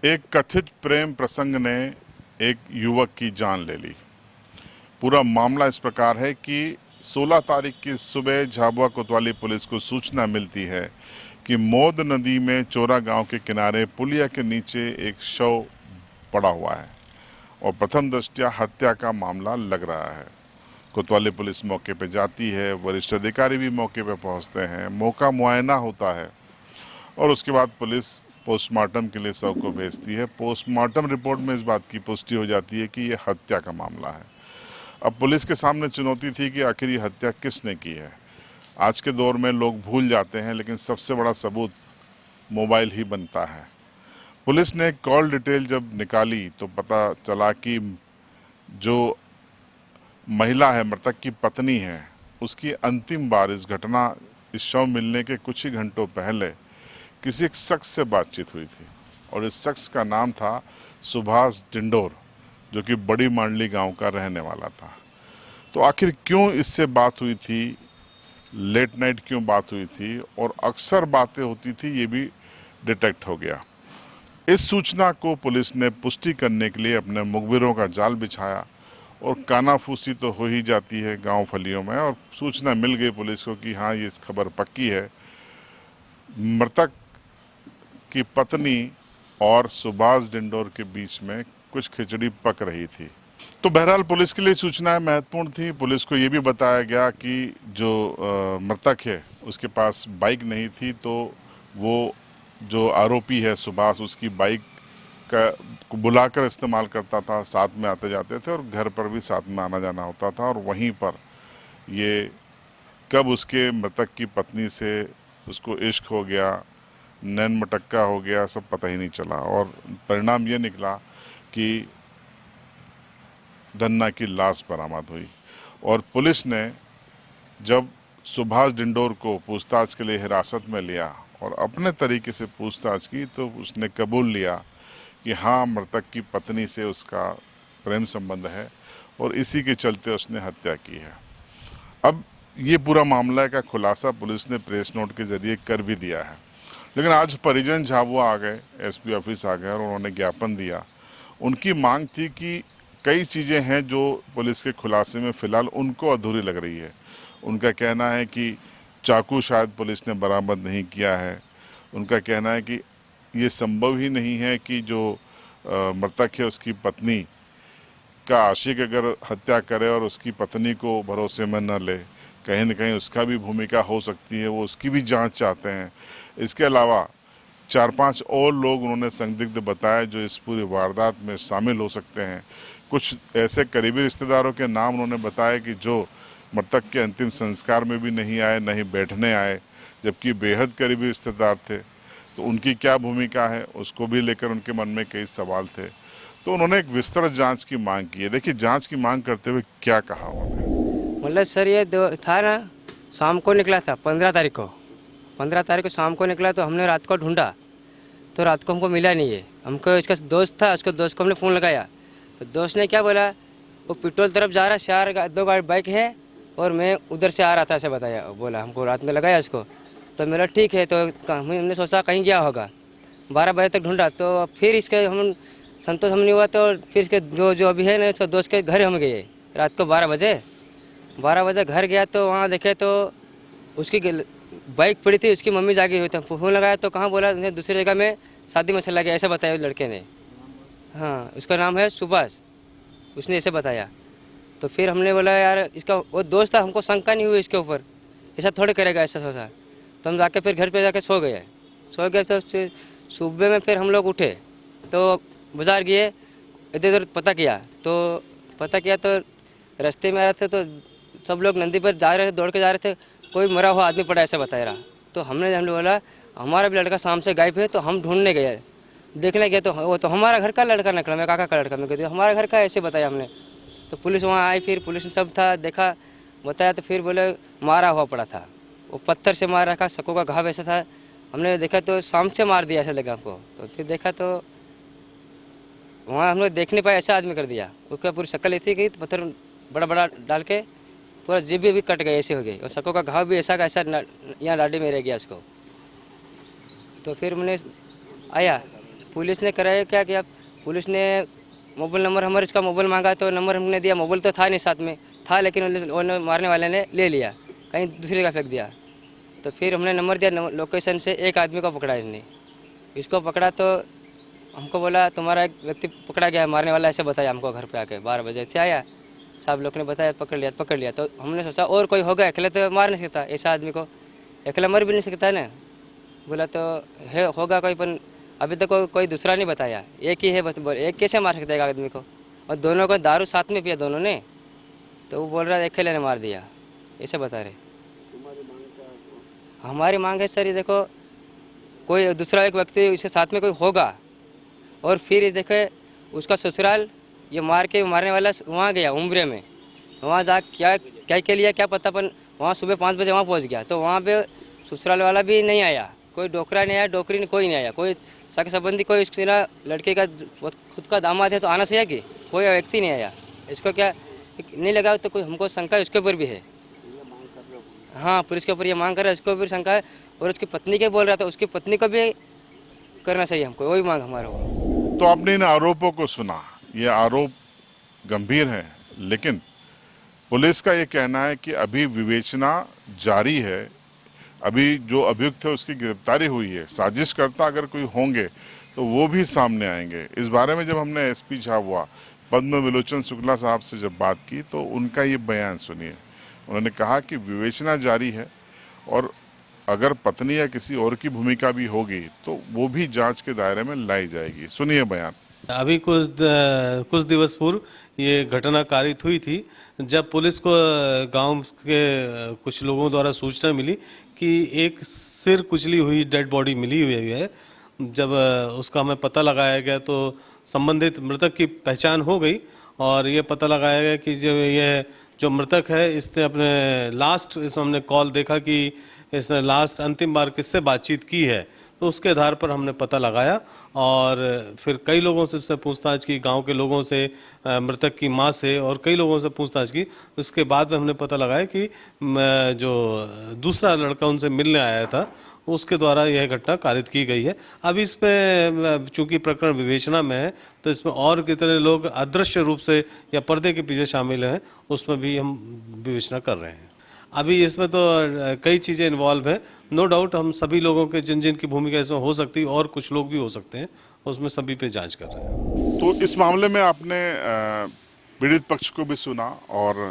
एक कथित प्रेम प्रसंग ने एक युवक की जान ले ली। पूरा मामला इस प्रकार है कि 16 तारीख की सुबह झाबुआ कोतवाली पुलिस को सूचना मिलती है कि मौद नदी में चोरा गांव के किनारे पुलिया के नीचे एक शव पड़ा हुआ है और प्रथम दृष्टया हत्या का मामला लग रहा है। कोतवाली पुलिस मौके पर जाती है, वरिष्ठ अधिकारी भी मौके पर पहुंचते हैं, मौका मुआयना होता है और उसके बाद पुलिस पोस्टमार्टम के लिए शव को भेजती है। पोस्टमार्टम रिपोर्ट में इस बात की पुष्टि हो जाती है कि यह हत्या का मामला है। अब पुलिस के सामने चुनौती थी कि आखिर ये हत्या किसने की है। आज के दौर में लोग भूल जाते हैं, लेकिन सबसे बड़ा सबूत मोबाइल ही बनता है। पुलिस ने कॉल डिटेल जब निकाली तो पता चला कि जो महिला है, मृतक की पत्नी है, उसकी अंतिम बार इस शव मिलने के कुछ ही घंटों पहले किसी एक शख्स से बातचीत हुई थी और इस शख्स का नाम था सुभाष डिंडोर, जो कि बड़ी मांडली गांव का रहने वाला था। तो आखिर क्यों इससे बात हुई थी, लेट नाइट क्यों बात हुई थी और अक्सर बातें होती थी, ये भी डिटेक्ट हो गया। इस सूचना को पुलिस ने पुष्टि करने के लिए अपने मुखबिरों का जाल बिछाया और कानाफूसी तो हो ही जाती है गांव फलियों में, और सूचना मिल गई पुलिस को कि हाँ, ये खबर पक्की है। मृतक की पत्नी और सुभाष डिंडोर के बीच में कुछ खिचड़ी पक रही थी। तो बहरहाल पुलिस के लिए सूचनाएं महत्वपूर्ण थी। पुलिस को ये भी बताया गया कि जो मृतक है उसके पास बाइक नहीं थी, तो वो जो आरोपी है सुभाष, उसकी बाइक का बुलाकर इस्तेमाल करता था, साथ में आते जाते थे और घर पर भी साथ में आना जाना होता था। और वहीं पर ये कब उसके मृतक की पत्नी से उसको इश्क हो गया, नैन मटक्का हो गया, सब पता ही नहीं चला। और परिणाम ये निकला कि धन्ना की लाश बरामद हुई और पुलिस ने जब सुभाष डिंडोर को पूछताछ के लिए हिरासत में लिया और अपने तरीके से पूछताछ की तो उसने कबूल लिया कि हाँ, मृतक की पत्नी से उसका प्रेम संबंध है और इसी के चलते उसने हत्या की है। अब ये पूरा मामला का खुलासा पुलिस ने प्रेस नोट के जरिए कर भी दिया है, लेकिन आज परिजन झाबुआ आ गए, एसपी ऑफिस आ गए और उन्होंने ज्ञापन दिया। उनकी मांग थी कि कई चीज़ें हैं जो पुलिस के खुलासे में फ़िलहाल उनको अधूरी लग रही है। उनका कहना है कि चाकू शायद पुलिस ने बरामद नहीं किया है। उनका कहना है कि ये संभव ही नहीं है कि जो मृतक है उसकी पत्नी का आशिक अगर हत्या करे और उसकी पत्नी को भरोसे में न ले, कहीं न कहीं उसका भी भूमिका हो सकती है, वो उसकी भी जांच चाहते हैं। इसके अलावा 4-5 और लोग उन्होंने संदिग्ध बताए जो इस पूरी वारदात में शामिल हो सकते हैं। कुछ ऐसे करीबी रिश्तेदारों के नाम उन्होंने बताए कि जो मृतक के अंतिम संस्कार में भी नहीं आए, न ही बैठने आए, जबकि बेहद करीबी रिश्तेदार थे। तो उनकी क्या भूमिका है, उसको भी लेकर उनके मन में कई सवाल थे। तो उन्होंने एक विस्तृत जांच की मांग की है। देखिए जांच की मांग करते हुए क्या कहा उन्होंने। मतलब सर ये था ना, शाम को निकला था 15 तारीख को शाम को निकला, तो हमने रात को ढूंढा तो रात को हमको मिला नहीं है। हमको इसका दोस्त था, उसको दोस्त को हमने फ़ोन लगाया तो दोस्त ने क्या बोला, वो पेट्रोल तरफ जा रहा, 2 गाड़ी बाइक है और मैं उधर से आ रहा था, ऐसे बताया। बोला हमको रात में लगाया उसको, तो मेरा ठीक है। तो हमने सोचा कहीं गया होगा। 12 बजे तक ढूंढा तो फिर इसके हम संतोष हम नहीं हुआ, तो फिर इसके जो अभी है ना, उसके दोस्त के घर हम गए रात को 12 बजे घर गया तो वहाँ देखे तो उसकी बाइक पड़ी थी, उसकी मम्मी जागी हुई थी। फ़ोन लगाया तो कहाँ, बोला दूसरी जगह में शादी में चला गया, ऐसा बताया उस लड़के ने। हाँ, उसका नाम है सुभाष, उसने ऐसे बताया। तो फिर हमने बोला यार, इसका वो दोस्त था, हमको शंका नहीं हुई इसके ऊपर, ऐसा थोड़े करेगा, ऐसा सोचा। तो हम जाके फिर घर पे जाके सो गए तो सुबह में फिर हम लोग उठे तो बाज़ार गए, इधर उधर पता किया तो रास्ते में आ रहे थे तो सब लोग नंदी पर जा रहे थे, दौड़ के जा रहे थे, कोई मरा हुआ आदमी पड़ा, ऐसा बताया रहा। तो हमने बोला हमारा भी लड़का शाम से गायब है, तो हम ढूंढने गए, देखने गए तो वो तो हमारा घर का लड़का निकला, मेरे काका का लड़का। मैं कहती हमारा घर का, ऐसे बताया हमने। तो पुलिस वहाँ आई, फिर पुलिस ने सब था देखा, बताया, तो फिर बोले मारा हुआ पड़ा था, वो पत्थर से मार रखा, सकों का घाव ऐसा था। हमने देखा तो शाम से मार दिया, ऐसा लगा हमको। तो फिर देखा तो वहाँ हम लोग देख नहीं पाए, ऐसा आदमी कर दिया। उसका पूरी शक्ल ऐसी गई, पत्थर बड़ा बड़ा डाल के पूरा जीभ भी कट गई, ऐसे हो गई, और सकों का घाव भी ऐसा का ऐसा यहाँ लाडी में रह गया उसको। तो फिर हमने आया पुलिस ने कराया क्या किया, पुलिस ने मोबाइल नंबर हमारे इसका मोबाइल मांगा तो नंबर हमने दिया, मोबाइल तो था नहीं साथ में, था लेकिन मारने वाले ने ले लिया, कहीं दूसरे का फेंक दिया। तो फिर हमने नंबर दिया, लोकेशन से एक आदमी को पकड़ा इसने, इसको पकड़ा तो हमको बोला तुम्हारा एक व्यक्ति पकड़ा गया है मारने वाला, ऐसे बताया हमको घर पे आके 12 बजे से आया, सब लोग ने बताया पकड़ लिया। तो हमने सोचा और कोई होगा, अकेले तो मार नहीं सकता, ऐसा आदमी को अकेला मर भी नहीं सकता है ना। बोला तो है होगा कोई, पर अभी तक कोई दूसरा नहीं बताया, एक ही है बस। एक कैसे मार सकता है एक आदमी को, और दोनों को दारू साथ में पिया दोनों ने, तो वो बोल रहा है अकेले ने मार दिया, ऐसे बता रहे। हमारी मांग है सर, ये देखो कोई दूसरा एक व्यक्ति इसके साथ में कोई होगा, और फिर ये देखे उसका ससुराल ये मारने वाला वहाँ गया उम्र में, वहाँ जा क्या क्या के लिए क्या पता, पर वहाँ सुबह 5 बजे वहाँ पहुँच गया, तो वहाँ पे ससुराल वाला भी नहीं आया, कोई डोकरा नहीं आया, डोकरी नहीं, कोई नहीं आया, कोई सगे संबंधी, कोई उसकी ना लड़के का खुद का दामाद है तो आना चाहिए कि कोई व्यक्ति नहीं आया। इसको क्या नहीं लगा तो कोई हमको शंका उसके ऊपर भी है। हाँ, पुलिस के ऊपर ये मांग कर रहा है, उसके ऊपर शंका है, और उसकी पत्नी के बोल रहा था, उसकी पत्नी को भी करना चाहिए हमको, वही मांग हमारा हो। तो आपने इन आरोपों को सुना, ये आरोप गंभीर है, लेकिन पुलिस का ये कहना है कि अभी विवेचना जारी है, अभी जो अभियुक्त है उसकी गिरफ्तारी हुई है, साजिशकर्ता अगर कोई होंगे तो वो भी सामने आएंगे। इस बारे में जब हमने एसपी झाबुआ पद्म विलोचन शुक्ला साहब से जब बात की तो उनका ये बयान सुनिए। उन्होंने कहा कि विवेचना जारी है और अगर पत्नी या किसी और की भूमिका भी होगी तो वो भी जांच के दायरे में लाई जाएगी। सुनिए बयान। अभी कुछ दिवस पूर्व ये घटना कारित हुई थी, जब पुलिस को गांव के कुछ लोगों द्वारा सूचना मिली कि एक सिर कुचली हुई डेड बॉडी मिली हुई है। जब उसका हमें पता लगाया गया तो संबंधित मृतक की पहचान हो गई, और ये पता लगाया गया कि जो मृतक है इसने अपने इसमें हमने कॉल देखा कि इसने अंतिम बार किससे बातचीत की है, तो उसके आधार पर हमने पता लगाया और फिर कई लोगों से उसने पूछताछ की, गांव के लोगों से, मृतक की मां से, और कई लोगों से पूछताछ की। उसके बाद में हमने पता लगाया कि जो दूसरा लड़का उनसे मिलने आया था उसके द्वारा यह घटना कारित की गई है। अब इसमें चूंकि प्रकरण विवेचना में है तो इसमें और कितने लोग अदृश्य रूप से या पर्दे के पीछे शामिल हैं उसमें भी हम विवेचना कर रहे हैं। अभी इसमें तो कई चीज़ें इन्वॉल्व है, नो डाउट। हम सभी लोगों के जिन जिन की भूमिका इसमें हो सकती है और कुछ लोग भी हो सकते हैं, उसमें सभी पे जांच कर रहे हैं। तो इस मामले में आपने पीड़ित पक्ष को भी सुना और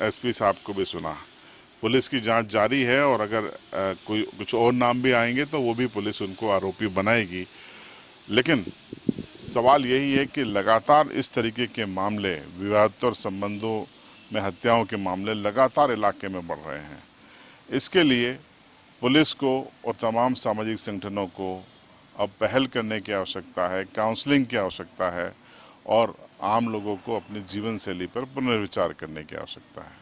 एसपी साहब को भी सुना। पुलिस की जांच जारी है और अगर कुछ और नाम भी आएंगे तो वो भी पुलिस उनको आरोपी बनाएगी। लेकिन सवाल यही है कि लगातार इस तरीके के मामले, विवादास्पद संबंधों में हत्याओं के मामले लगातार इलाके में बढ़ रहे हैं। इसके लिए पुलिस को और तमाम सामाजिक संगठनों को अब पहल करने की आवश्यकता है, काउंसलिंग की आवश्यकता है और आम लोगों को अपनी जीवन शैली पर पुनर्विचार करने की आवश्यकता है।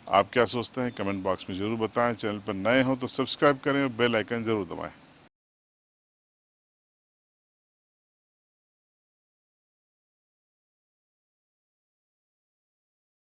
आप क्या सोचते हैं कमेंट बॉक्स में ज़रूर बताएं। चैनल पर नए हो तो सब्सक्राइब करें और बेल आइकन ज़रूर दबाएं।